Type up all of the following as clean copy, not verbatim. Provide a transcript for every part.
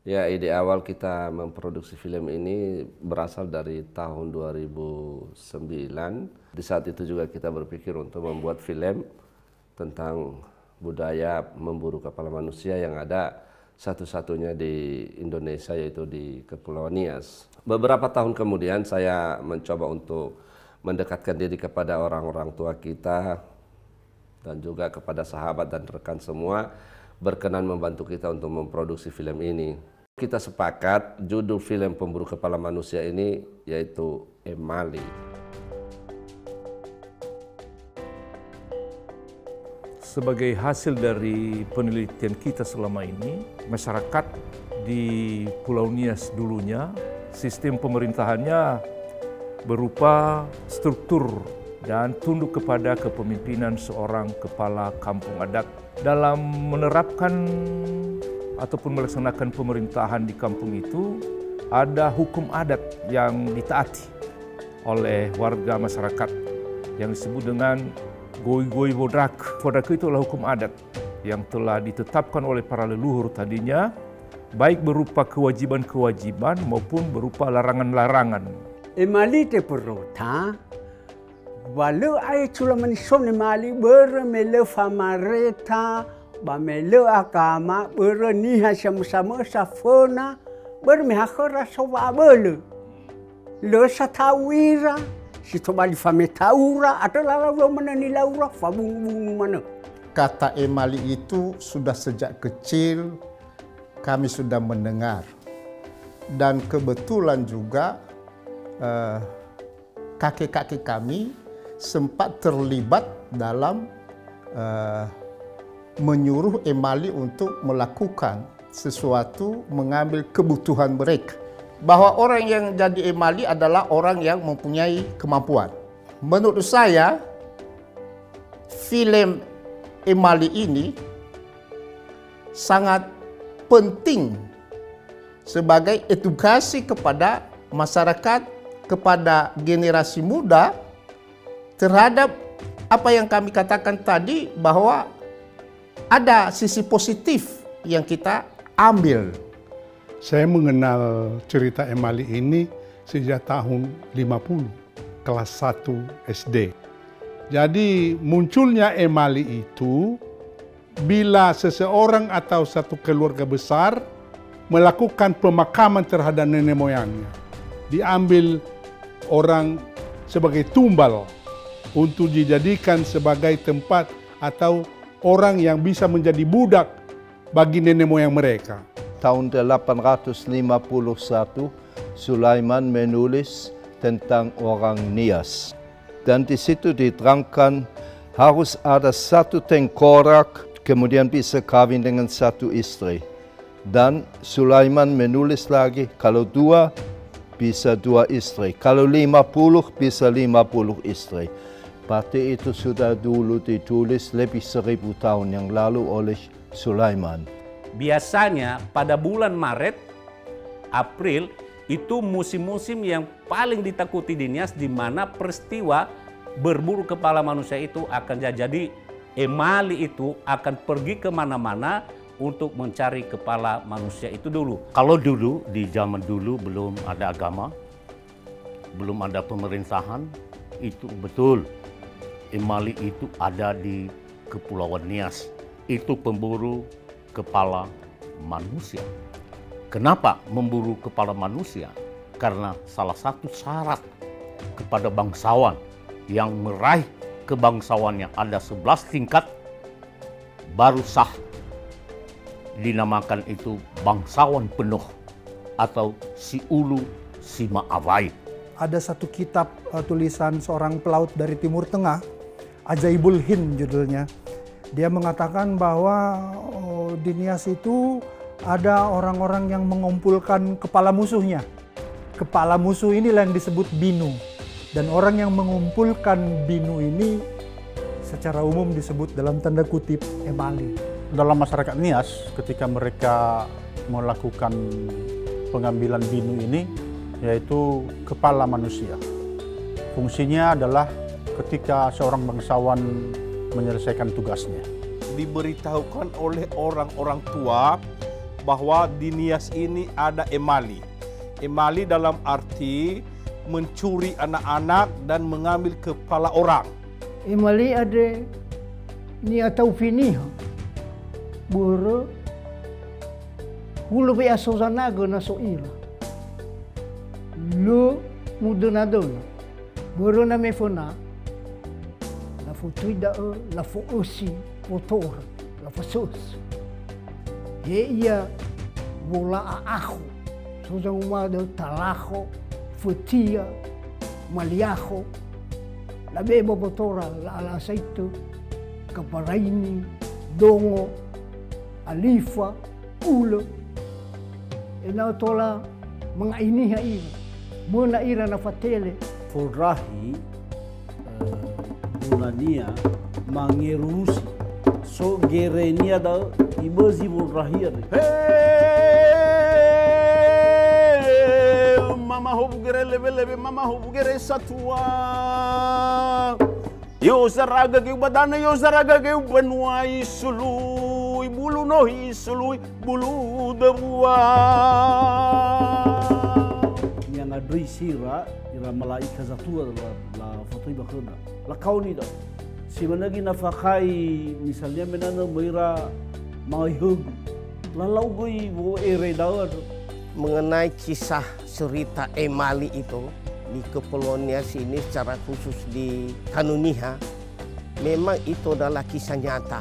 Ya, ide awal kita memproduksi film ini berasal dari tahun 2009. Di saat itu juga kita berpikir untuk membuat film tentang budaya memburu kepala manusia yang ada satu-satunya di Indonesia, yaitu di Kepulauan Nias. Beberapa tahun kemudian saya mencoba untuk mendekatkan diri kepada orang-orang tua kita dan juga kepada sahabat dan rekan semua berkenan membantu kita untuk memproduksi film ini. Kita sepakat judul film pemburu kepala manusia ini yaitu Emali. Sebagai hasil dari penelitian kita selama ini, masyarakat di Pulau Nias dulunya, sistem pemerintahannya berupa struktur dan tunduk kepada kepemimpinan seorang kepala kampung adat. Dalam menerapkan ataupun melaksanakan pemerintahan di kampung itu, ada hukum adat yang ditaati oleh warga masyarakat yang disebut dengan Goi-Goi Bodrak. Bodrak itu adalah hukum adat yang telah ditetapkan oleh para leluhur tadinya, baik berupa kewajiban-kewajiban maupun berupa larangan-larangan. Emali te perota, walau ai cula manisom emali bermele famareta, bamele akama berniha sama-sama safona bermihakora sawabele le satawira sito bali fametaura adalah lalu menani laura fabung mana. Kata Emali itu sudah sejak kecil kami sudah mendengar, dan kebetulan juga kakek-kakek kami sempat terlibat dalam menyuruh Emali untuk melakukan sesuatu, mengambil kebutuhan mereka. Bahwa orang yang jadi Emali adalah orang yang mempunyai kemampuan. Menurut saya, film Emali ini sangat penting sebagai edukasi kepada masyarakat, kepada generasi muda terhadap apa yang kami katakan tadi, bahwa ada sisi positif yang kita ambil. Saya mengenal cerita Emali ini sejak tahun 50, kelas 1 SD. Jadi munculnya Emali itu bila seseorang atau satu keluarga besar melakukan pemakaman terhadap nenek moyangnya. Diambil orang sebagai tumbal untuk dijadikan sebagai tempat atau orang yang bisa menjadi budak bagi nenek moyang mereka. Tahun 851, Sulaiman menulis tentang orang Nias. Dan di situ diterangkan harus ada satu tengkorak, kemudian bisa kawin dengan satu istri. Dan Sulaiman menulis lagi, kalau 2 bisa 2 istri, kalau 50 bisa 50 istri. Berarti itu sudah dulu ditulis lebih 1000 tahun yang lalu oleh Sulaiman. Biasanya pada bulan Maret, April itu musim-musim yang paling ditakuti di Nias, di mana peristiwa berburu kepala manusia itu akan jadi. Emali itu akan pergi kemana-mana untuk mencari kepala manusia itu dulu. Kalau dulu, di zaman dulu belum ada agama, belum ada pemerintahan, itu betul. Emali itu ada di Kepulauan Nias. Itu pemburu kepala manusia. Kenapa memburu kepala manusia? Karena salah satu syarat kepada bangsawan yang meraih kebangsawannya ada 11 tingkat baru sah dinamakan itu bangsawan penuh atau si ulu si ma'awai. Ada satu kitab tulisan seorang pelaut dari Timur Tengah, Ajaibul Hind judulnya. Dia mengatakan bahwa di Nias itu ada orang-orang yang mengumpulkan kepala musuhnya. Kepala musuh inilah yang disebut binu. Dan orang yang mengumpulkan binu ini secara umum disebut dalam tanda kutip Emali. Dalam masyarakat Nias, ketika mereka melakukan pengambilan binu ini, yaitu kepala manusia. Fungsinya adalah ketika seorang bangsawan menyelesaikan tugasnya. Diberitahukan oleh orang-orang tua bahwa di Nias ini ada emali. Emali dalam arti mencuri anak-anak dan mengambil kepala orang. Emali ada ni atau finiha. Buru hulu be asozanaga na so ira. Lo mudonadona. Buru na mefona. La futuida la fuosi motor la fasos. Ia bola ajo. Sosa umado talajo, futia, maliajo. La bebo motora la aceito, caparaini, dongo, alifa, ulo. Ina tola mga iniha ira. Muna ira na fatele. Furahi Bulania mangerusi. So gerenia da ibazi furahi. Mama hubugere lebe mama hubugere satua. Yo zaraga ge badana yo zaraga ge benua isului bulu no isului bulu debua. Yang adri sira ira malaika zatua la foto ibakuna. La kauni da. Sebenarnya nafakai misalnya menana meira mahug. Lalau goi bo ere dawar. Mengenai kisah cerita emali itu di Kepulauan Nias ini secara khusus di Tanuniha, memang itu adalah kisah nyata.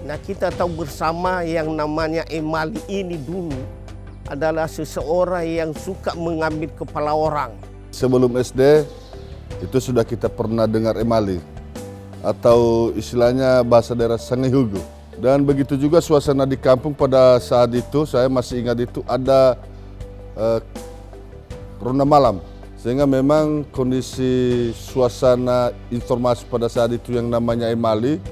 Nah, kita tahu bersama yang namanya emali ini dulu adalah seseorang yang suka mengambil kepala orang. Sebelum SD itu sudah kita pernah dengar emali atau istilahnya bahasa daerah Sangihugu. Dan begitu juga suasana di kampung pada saat itu, saya masih ingat itu ada ronda malam, sehingga memang kondisi suasana informasi pada saat itu yang namanya emali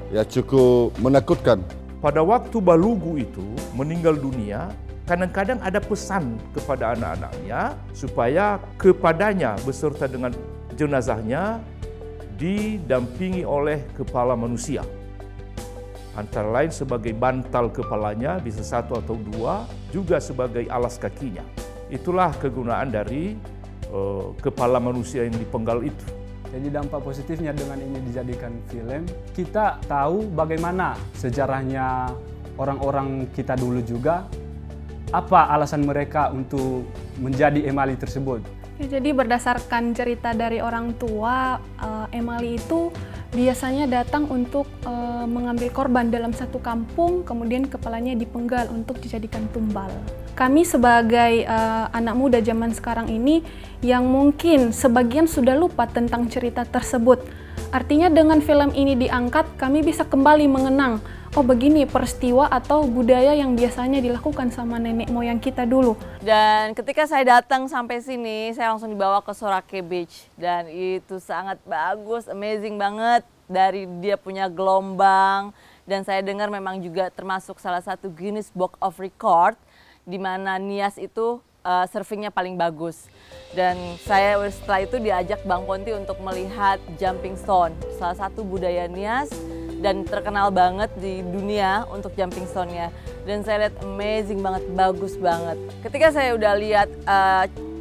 ya cukup menakutkan. Pada waktu Balugu itu meninggal dunia, kadang-kadang ada pesan kepada anak-anaknya supaya kepadanya beserta dengan jenazahnya didampingi oleh kepala manusia. Antara lain sebagai bantal kepalanya, bisa satu atau dua, juga sebagai alas kakinya. Itulah kegunaan dari kepala manusia yang dipenggal itu. Jadi dampak positifnya dengan ini dijadikan film, kita tahu bagaimana sejarahnya orang-orang kita dulu juga, apa alasan mereka untuk menjadi emali tersebut. Jadi berdasarkan cerita dari orang tua, emali itu biasanya datang untuk mengambil korban dalam satu kampung, kemudian kepalanya dipenggal untuk dijadikan tumbal. Kami sebagai anak muda zaman sekarang ini yang mungkin sebagian sudah lupa tentang cerita tersebut. Artinya dengan film ini diangkat, kami bisa kembali mengenang, oh begini peristiwa atau budaya yang biasanya dilakukan sama nenek moyang kita dulu. Dan ketika saya datang sampai sini, saya langsung dibawa ke Sorake Beach. Dan itu sangat bagus, amazing banget. Dari dia punya gelombang. Dan saya dengar memang juga termasuk salah satu Guinness Book of Record, di mana Nias itu surfingnya paling bagus. Dan saya setelah itu diajak Bang Ponti untuk melihat jumping stone, salah satu budaya Nias dan terkenal banget di dunia untuk jumping stone-nya. Dan saya lihat amazing banget, bagus banget. Ketika saya udah lihat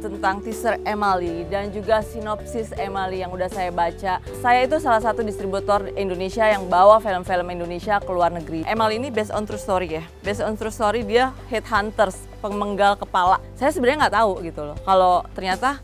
tentang teaser Emali dan juga sinopsis Emali yang udah saya baca, saya itu salah satu distributor Indonesia yang bawa film-film Indonesia ke luar negeri. Emali ini based on true story ya, based on true story, dia headhunters, pemenggal kepala. Saya sebenarnya nggak tahu gitu loh, kalau ternyata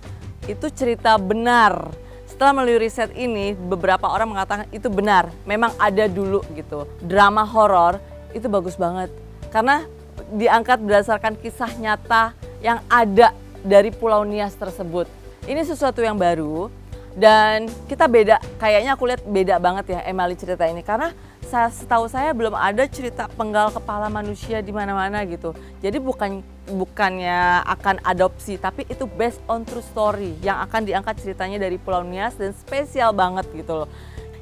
itu cerita benar. Setelah melalui riset ini, beberapa orang mengatakan itu benar, memang ada dulu gitu. Drama horor itu bagus banget, karena diangkat berdasarkan kisah nyata yang ada dari Pulau Nias tersebut. Ini sesuatu yang baru dan kita beda, kayaknya aku lihat beda banget ya Emali cerita ini, karena setahu saya belum ada cerita penggal kepala manusia di mana-mana gitu. Jadi bukannya akan adopsi, tapi itu based on true story yang akan diangkat ceritanya dari Pulau Nias dan spesial banget gitu loh.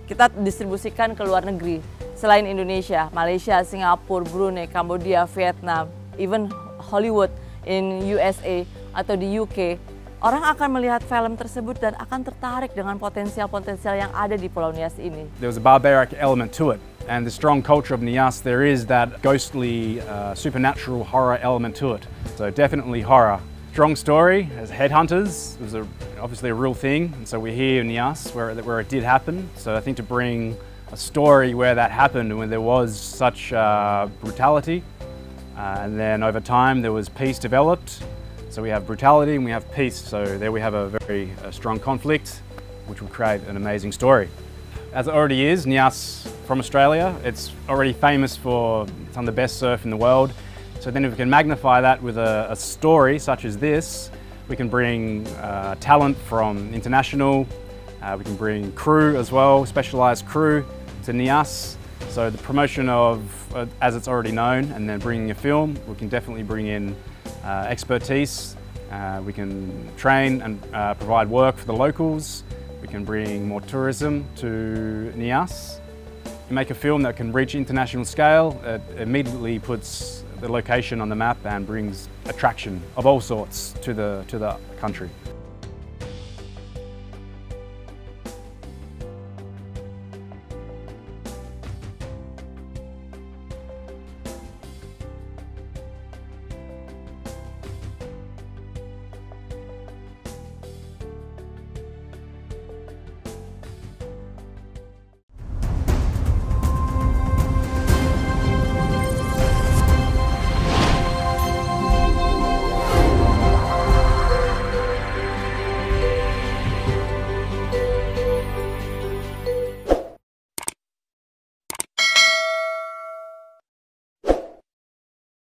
Kita distribusikan ke luar negeri selain Indonesia, Malaysia, Singapura, Brunei, Kambodia, Vietnam, even Hollywood in USA atau di UK. Orang akan melihat film tersebut dan akan tertarik dengan potensial-potensial yang ada di Pulau Nias ini. There was a barbaric element to it. And the strong culture of Nias, there is that ghostly, supernatural horror element to it. So definitely horror. Strong story as headhunters. It was obviously a real thing, and so we're here in Nias where it did happen. So I think to bring a story where that happened and when there was such brutality, and then over time there was peace developed. So we have brutality and we have peace. So there we have a very strong conflict, which will create an amazing story. As it already is, Nias from Australia, it's already famous for some of the best surf in the world. So then if we can magnify that with a story such as this, we can bring talent from international, we can bring crew as well, specialised crew to Nias. So the promotion of, as it's already known, and then bringing a film, we can definitely bring in expertise. We can train and provide work for the locals. We can bring more tourism to Nias. You make a film that can reach international scale, it immediately puts the location on the map and brings attraction of all sorts to the country.